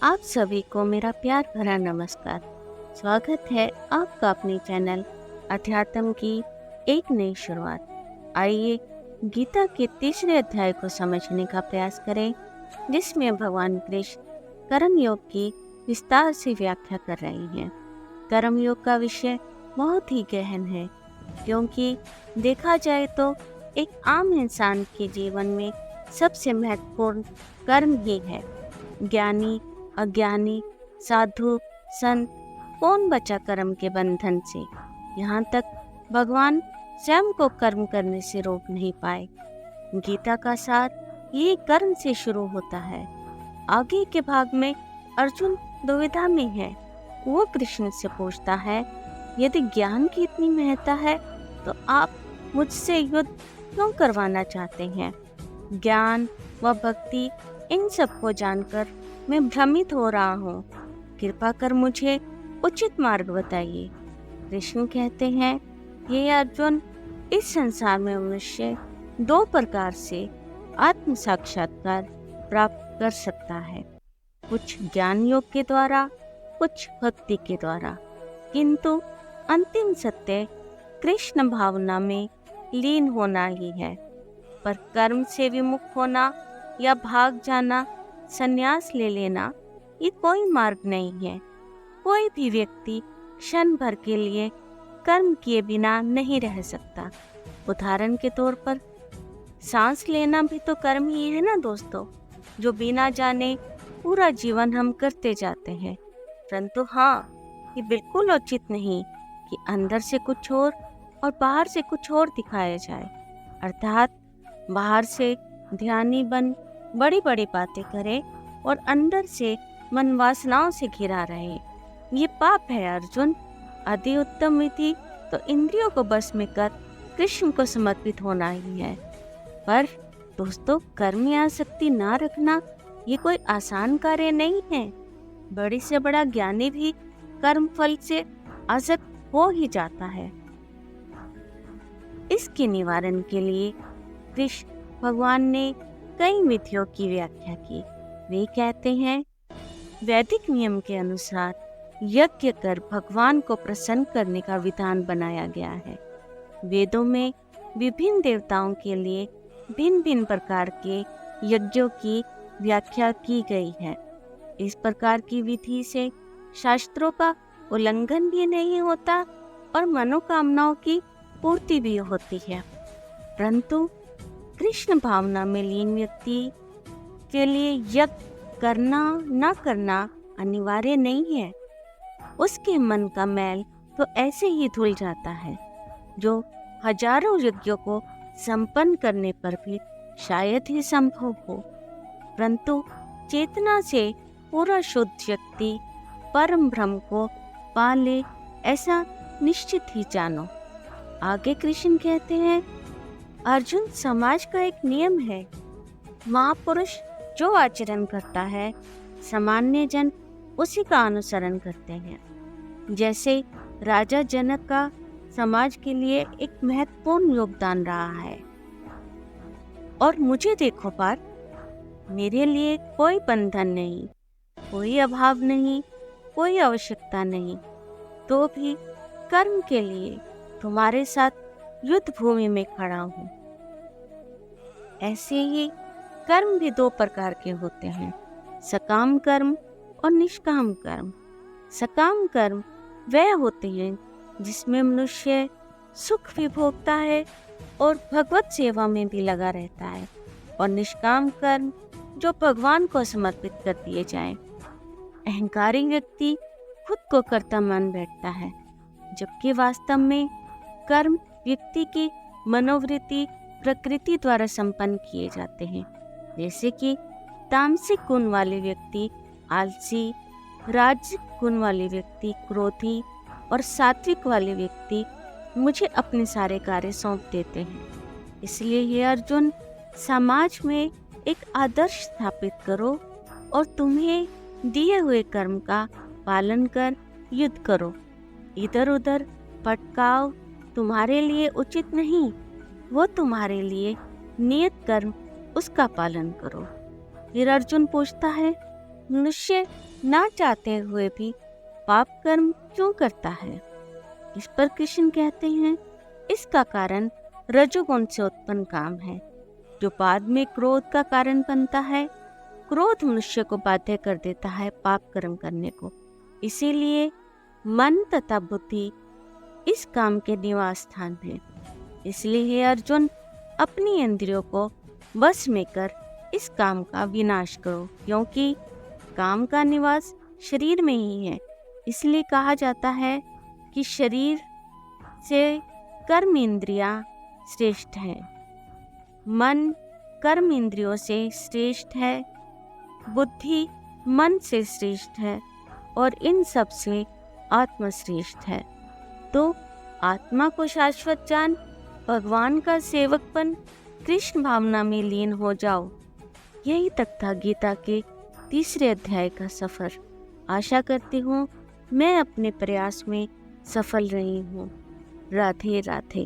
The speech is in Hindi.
आप सभी को मेरा प्यार भरा नमस्कार। स्वागत है आपका अपने चैनल अध्यात्म की एक नई शुरुआत। आइए गीता के तीसरे अध्याय को समझने का प्रयास करें, जिसमें भगवान कृष्ण कर्म योग की विस्तार से व्याख्या कर रहे हैं। कर्म योग का विषय बहुत ही गहन है, क्योंकि देखा जाए तो एक आम इंसान के जीवन में सबसे महत्वपूर्ण कर्म ही है। ज्ञानी, अज्ञानी, साधु, संत, कौन बचा कर्म के बंधन से? यहाँ तक भगवान स्वयं को कर्म करने से रोक नहीं पाए। गीता का सार ये कर्म से शुरू होता है। आगे के भाग में अर्जुन दुविधा में है। वो कृष्ण से पूछता है, यदि ज्ञान की इतनी महत्ता है तो आप मुझसे युद्ध क्यों करवाना चाहते हैं? ज्ञान व भक्ति इन सब को जानकर मैं भ्रमित हो रहा हूँ। कृपा कर मुझे उचित मार्ग बताइए। कृष्ण कहते हैं, ये अर्जुन, इस संसार में मनुष्य दो प्रकार से आत्म साक्षात्कार प्राप्त कर सकता है, कुछ ज्ञान योग के द्वारा, कुछ भक्ति के द्वारा, किंतु अंतिम सत्य कृष्ण भावना में लीन होना ही है। पर कर्म से विमुख होना या भाग जाना, संन्यास ले लेना, ये कोई मार्ग नहीं है। कोई भी व्यक्ति क्षण भर के लिए कर्म किए बिना नहीं रह सकता। उदाहरण के तौर पर सांस लेना भी तो कर्म ही है ना दोस्तों, जो बिना जाने पूरा जीवन हम करते जाते हैं। परंतु हाँ, ये बिल्कुल उचित नहीं कि अंदर से कुछ और बाहर से कुछ और दिखाया जाए। अर्थात बाहर से ध्यानी बन बड़ी बड़ी बातें करे और अंदर से मन वासनाओं से घिरा रहे। ये पाप है अर्जुन। अति उत्तम विधि तो इंद्रियों को बस में कर कृष्ण को समर्पित होना ही है। पर दोस्तों, कर्म में आसक्ति ना रखना ये कोई आसान कार्य नहीं है। बड़ी से बड़ा ज्ञानी भी कर्म फल से आसक्त हो ही जाता है। इसके निवारण के लिए कृष्ण भगवान ने कई विधियों की व्याख्या की। वे कहते हैं, वैदिक नियम के अनुसार यज्ञ कर भगवान को प्रसन्न करने का विधान बनाया गया है। वेदों में विभिन्न देवताओं के लिए भिन्न भिन्न प्रकार के यज्ञों की व्याख्या की गई है। इस प्रकार की विधि से शास्त्रों का उल्लंघन भी नहीं होता और मनोकामनाओं की पूर्ति भी होती है। परंतु कृष्ण भावना में लीन व्यक्ति के लिए यज्ञ करना न करना अनिवार्य नहीं है। उसके मन का मैल तो ऐसे ही धुल जाता है, जो हजारों यज्ञों को संपन्न करने पर भी शायद ही संभव हो। परंतु चेतना से पूरा शुद्ध व्यक्ति परम ब्रह्म को पा ले, ऐसा निश्चित ही जानो। आगे कृष्ण कहते हैं, अर्जुन, समाज का एक नियम है, महापुरुष जो आचरण करता है सामान्य जन उसी का अनुसरण करते हैं। जैसे राजा जनक का समाज के लिए एक महत्वपूर्ण योगदान रहा है। और मुझे देखो पार, मेरे लिए कोई बंधन नहीं, कोई अभाव नहीं, कोई आवश्यकता नहीं, तो भी कर्म के लिए तुम्हारे साथ युद्ध भूमि में खड़ा हूँ। ऐसे ही कर्म भी दो प्रकार के होते हैं, सकाम कर्म और निष्काम कर्म। सकाम कर्म वह होते हैं जिसमें मनुष्य सुख भी भोगता है और भगवत सेवा में भी लगा रहता है, और निष्काम कर्म जो भगवान को समर्पित कर दिए जाएं। अहंकारी व्यक्ति खुद को कर्ता मान बैठता है, जबकि वास्तव में कर्म व्यक्ति की मनोवृत्ति प्रकृति द्वारा संपन्न किए जाते हैं। जैसे कि तामसिक गुण वाले व्यक्ति आलसी, राजसिक गुण वाले व्यक्ति क्रोधी और सात्विक वाले व्यक्ति मुझे अपने सारे कार्य सौंप देते हैं। इसलिए ये अर्जुन, समाज में एक आदर्श स्थापित करो और तुम्हें दिए हुए कर्म का पालन कर युद्ध करो। इधर उधर भटकाव तुम्हारे लिए उचित नहीं, वो तुम्हारे लिए नियत कर्म उसका पालन करो। फिर अर्जुन पूछता है, मनुष्य ना चाहते हुए भी पाप कर्म क्यों करता है? इस पर कृष्ण कहते हैं, इसका कारण रजोगुण से उत्पन्न काम है, जो बाद में क्रोध का कारण बनता है। क्रोध मनुष्य को बाध्य कर देता है पाप कर्म करने को। इसीलिए मन तथा बुद्धि इस काम के निवास स्थान है। इसलिए हे अर्जुन, अपनी इंद्रियों को वश में कर इस काम का विनाश करो, क्योंकि काम का निवास शरीर में ही है। इसलिए कहा जाता है कि शरीर से कर्म इंद्रियां श्रेष्ठ है, मन कर्म इंद्रियों से श्रेष्ठ है, बुद्धि मन से श्रेष्ठ है और इन सब से आत्मा श्रेष्ठ है। तो आत्मा को शाश्वत जान, भगवान का सेवक बन, कृष्ण भावना में लीन हो जाओ। यही तक था गीता के 3 अध्याय का सफर। आशा करती हूँ मैं अपने प्रयास में सफल रही हूँ। राधे राधे।